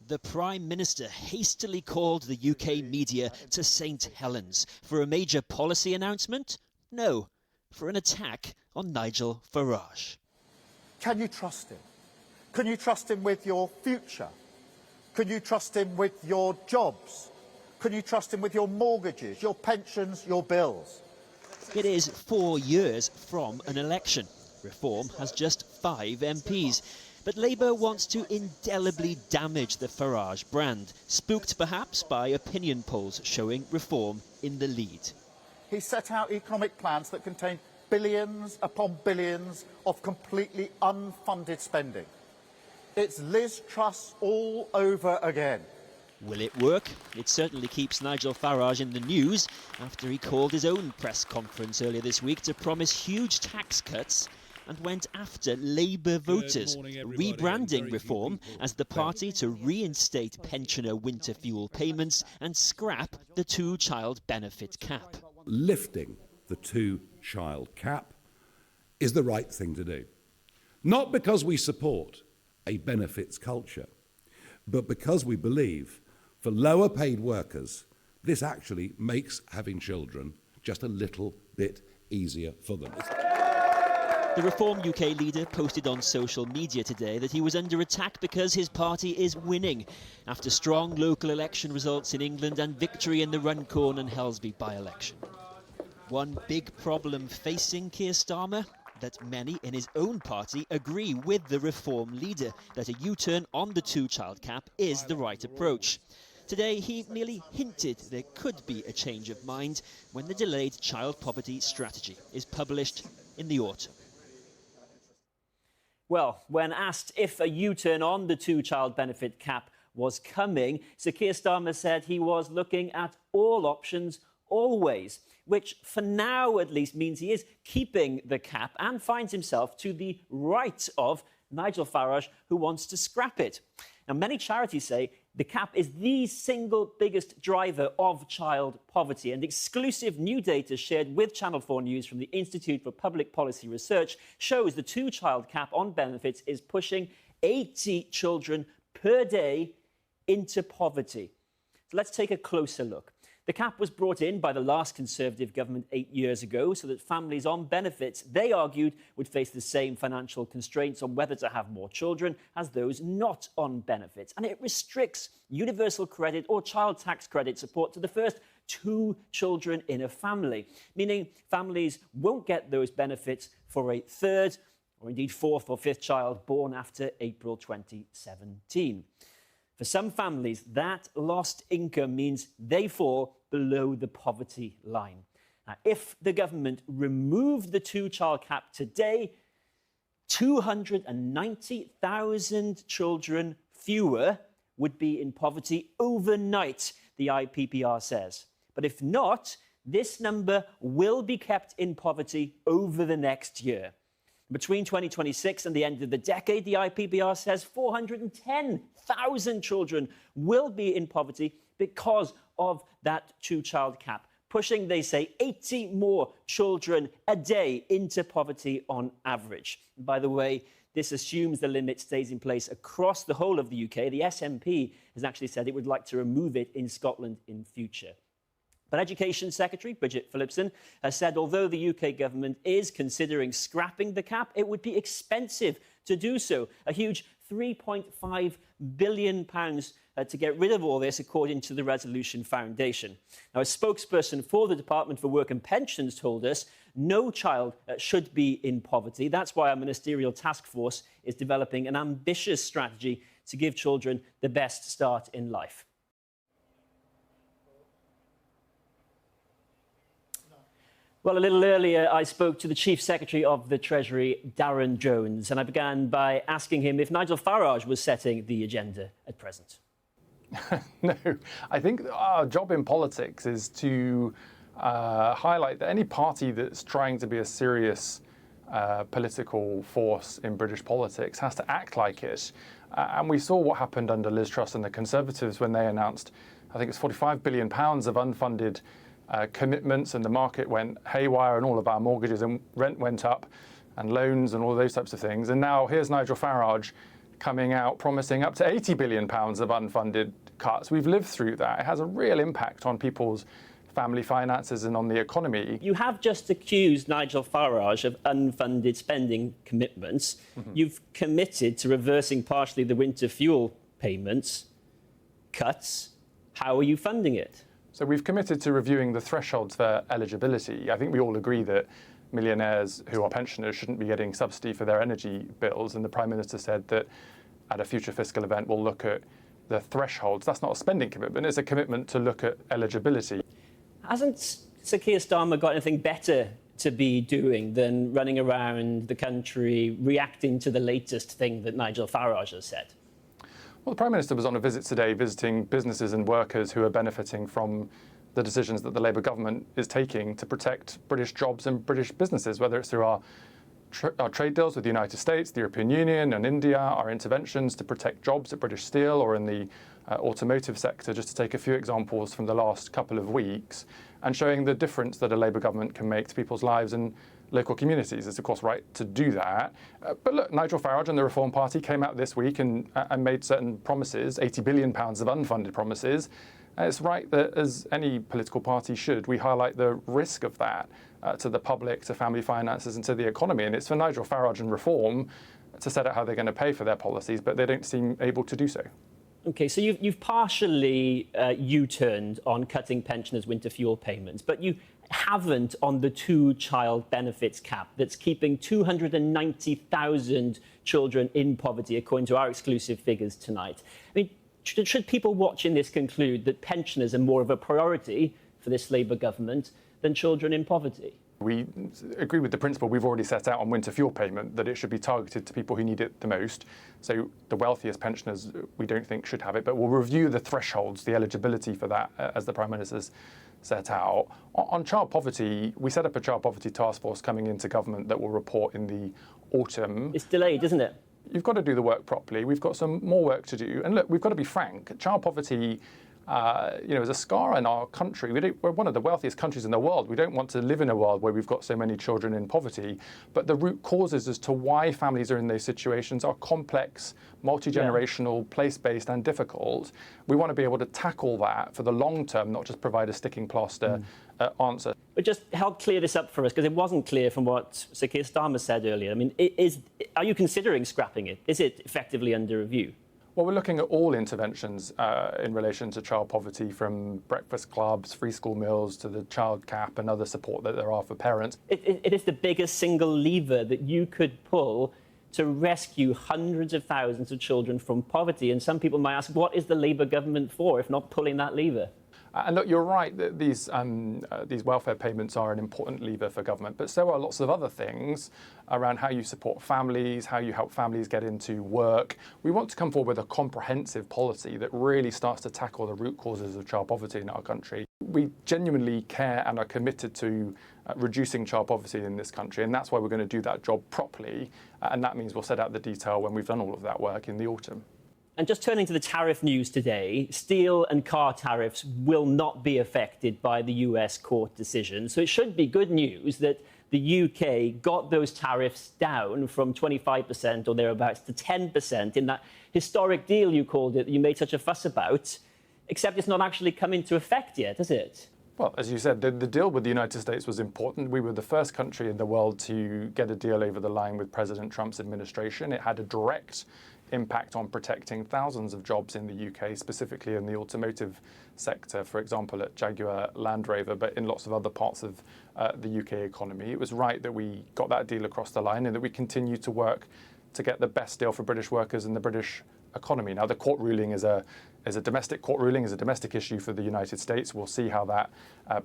the Prime Minister hastily called the UK media to St Helens for a major policy announcement? No, for an attack on Nigel Farage. Can you trust him? Can you trust him with your future? Can you trust him with your jobs? Can you trust him with your mortgages, your pensions, your bills? It is 4 years from an election. Reform has just 5 MPs. But Labour wants to indelibly damage the Farage brand, spooked perhaps by opinion polls showing Reform in the lead. He set out economic plans that contain billions upon billions of completely unfunded spending. It's Liz Truss all over again. Will it work? It certainly keeps Nigel Farage in the news after he called his own press conference earlier this week to promise huge tax cuts and went after Labour voters, rebranding Reform as the party to reinstate pensioner winter fuel payments and scrap the 2-child benefit cap. Lifting the 2-child cap is the right thing to do. Not because we support a benefits culture, but because we believe for lower paid workers, this actually makes having children just a little bit easier for them. The Reform UK leader posted on social media today that he was under attack because his party is winning after strong local election results in England and victory in the Runcorn and Helsby by-election. One big problem facing Keir Starmer, that many in his own party agree with the Reform leader that a U-turn on the 2-child cap is the right approach. Today, he merely hinted there could be a change of mind when the delayed child poverty strategy is published in the autumn. Well, when asked if a U-turn on the 2-child benefit cap was coming, Sir Keir Starmer said he was looking at all options always, which for now at least means he is keeping the cap and finds himself to the right of Nigel Farage, who wants to scrap it. Now, many charities say the cap is the single biggest driver of child poverty, and exclusive new data shared with Channel 4 News from the Institute for Public Policy Research shows the 2-child cap on benefits is pushing 80 children per day into poverty. So let's take a closer look. The cap was brought in by the last Conservative government 8 years ago so that families on benefits, they argued, would face the same financial constraints on whether to have more children as those not on benefits. And it restricts universal credit or child tax credit support to the first 2 children in a family, meaning families won't get those benefits for a 3rd or indeed 4th or 5th child born after April 2017. For some families, that lost income means they fall below the poverty line. Now, if the government removed the 2-child cap today, 290,000 children fewer would be in poverty overnight, the IPPR says. But if not, this number will be kept in poverty over the next year. Between 2026 and the end of the decade, the IPPR says 410,000 children will be in poverty because of that 2-child cap, pushing, they say, 80 more children a day into poverty on average. And by the way, this assumes the limit stays in place across the whole of the UK. The SNP has actually said it would like to remove it in Scotland in future. But Education Secretary Bridget Phillipson has said although the UK government is considering scrapping the cap, it would be expensive to do so. A huge £3.5 billion to get rid of all this, according to the Resolution Foundation. Now, a spokesperson for the Department for Work and Pensions told us no child should be in poverty. That's why our ministerial task force is developing an ambitious strategy to give children the best start in life. Well, a little earlier, I spoke to the Chief Secretary of the Treasury, Darren Jones, and I began by asking him if Nigel Farage was setting the agenda at present. No, I think our job in politics is to highlight that any party that's trying to be a serious political force in British politics has to act like it. And we saw what happened under Liz Truss and the Conservatives when they announced, I think it's £45 billion of unfunded commitments, and the market went haywire and all of our mortgages and rent went up and loans and all those types of things. And now here's Nigel Farage coming out promising up to £80 billion of unfunded cuts. We've lived through that. It has a real impact on people's family finances and on the economy. You have just accused Nigel Farage of unfunded spending commitments. You've committed to reversing partially the winter fuel payments cuts. How are you funding it? So we've committed to reviewing the thresholds for eligibility. I think we all agree that millionaires who are pensioners shouldn't be getting subsidy for their energy bills, and the Prime Minister said that at a future fiscal event we'll look at the thresholds. That's not a spending commitment, it's a commitment to look at eligibility. Hasn't Sir Keir Starmer got anything better to be doing than running around the country reacting to the latest thing that Nigel Farage has said? Well, the Prime Minister was on a visit today visiting businesses and workers who are benefiting from the decisions that the Labour government is taking to protect British jobs and British businesses, whether it's through our trade deals with the United States, the European Union and India, our interventions to protect jobs at British Steel or in the automotive sector, just to take a few examples from the last couple of weeks, and showing the difference that a Labour government can make to people's lives and local communities. It's of course right to do that. But look, Nigel Farage and the Reform Party came out this week and made certain promises, £80 billion of unfunded promises. It's right that, as any political party should, we highlight the risk of that to the public, to family finances and to the economy. And it's for Nigel Farage and Reform to set out how they're going to pay for their policies, but they don't seem able to do so. OK, so you've partially U-turned on cutting pensioners' winter fuel payments, but you haven't on the two-child benefits cap that's keeping 290,000 children in poverty, according to our exclusive figures tonight. I mean, should people watching this conclude that pensioners are more of a priority for this Labour government than children in poverty? We agree with the principle we've already set out on winter fuel payment, that it should be targeted to people who need it the most. So the wealthiest pensioners, we don't think should have it, but we'll review the thresholds, the eligibility for that, as the Prime Minister's set out. On child poverty, we set up a child poverty task force coming into government that will report in the autumn. It's delayed, isn't it? You've got to do the work properly. We've got some more work to do. And look, we've got to be frank. Child poverty is a scar in our country. We're one of the wealthiest countries in the world. We don't want to live in a world where we've got so many children in poverty. But the root causes as to why families are in those situations are complex, multi-generational, place-based and difficult. We want to be able to tackle that for the long term, not just provide a sticking plaster answer. But just help clear this up for us, because it wasn't clear from what Sir Keir Starmer said earlier. I mean, are you considering scrapping it? Is it effectively under review? Well, we're looking at all interventions in relation to child poverty, from breakfast clubs, free school meals, to the child cap and other support that there are for parents. It is the biggest single lever that you could pull to rescue hundreds of thousands of children from poverty. And some people might ask, what is the Labour government for, if not pulling that lever? And look, you're right that these welfare payments are an important lever for government, but so are lots of other things around how you support families, how you help families get into work. We want to come forward with a comprehensive policy that really starts to tackle the root causes of child poverty in our country. We genuinely care and are committed to reducing child poverty in this country, and that's why we're going to do that job properly. And that means we'll set out the detail when we've done all of that work in the autumn. And just turning to the tariff news today, steel and car tariffs will not be affected by the US court decision. So it should be good news that the UK got those tariffs down from 25% or thereabouts to 10% in that historic deal, you called it, that you made such a fuss about, except it's not actually come into effect yet, has it? Well, as you said, the deal with the United States was important. We were the first country in the world to get a deal over the line with President Trump's administration. It had a direct impact on protecting thousands of jobs in the UK, specifically in the automotive sector, for example, at Jaguar Land Rover, but in lots of other parts of the UK economy. It was right that we got that deal across the line and that we continue to work to get the best deal for British workers and the British economy. Now, the court ruling is a domestic court ruling, is a domestic issue for the United States. We'll see how that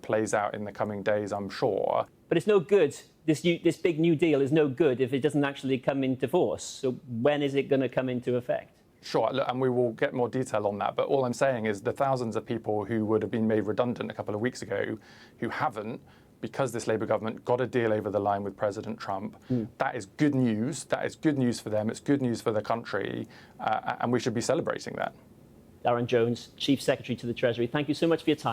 plays out in the coming days, I'm sure. But it's no good. This big new deal is no good if it doesn't actually come into force. So when is it going to come into effect? Sure, look, and we will get more detail on that. But all I'm saying is the thousands of people who would have been made redundant a couple of weeks ago who haven't, because this Labour government got a deal over the line with President Trump, that is good news. That is good news for them. It's good news for the country. And we should be celebrating that. Darren Jones, Chief Secretary to the Treasury, thank you so much for your time.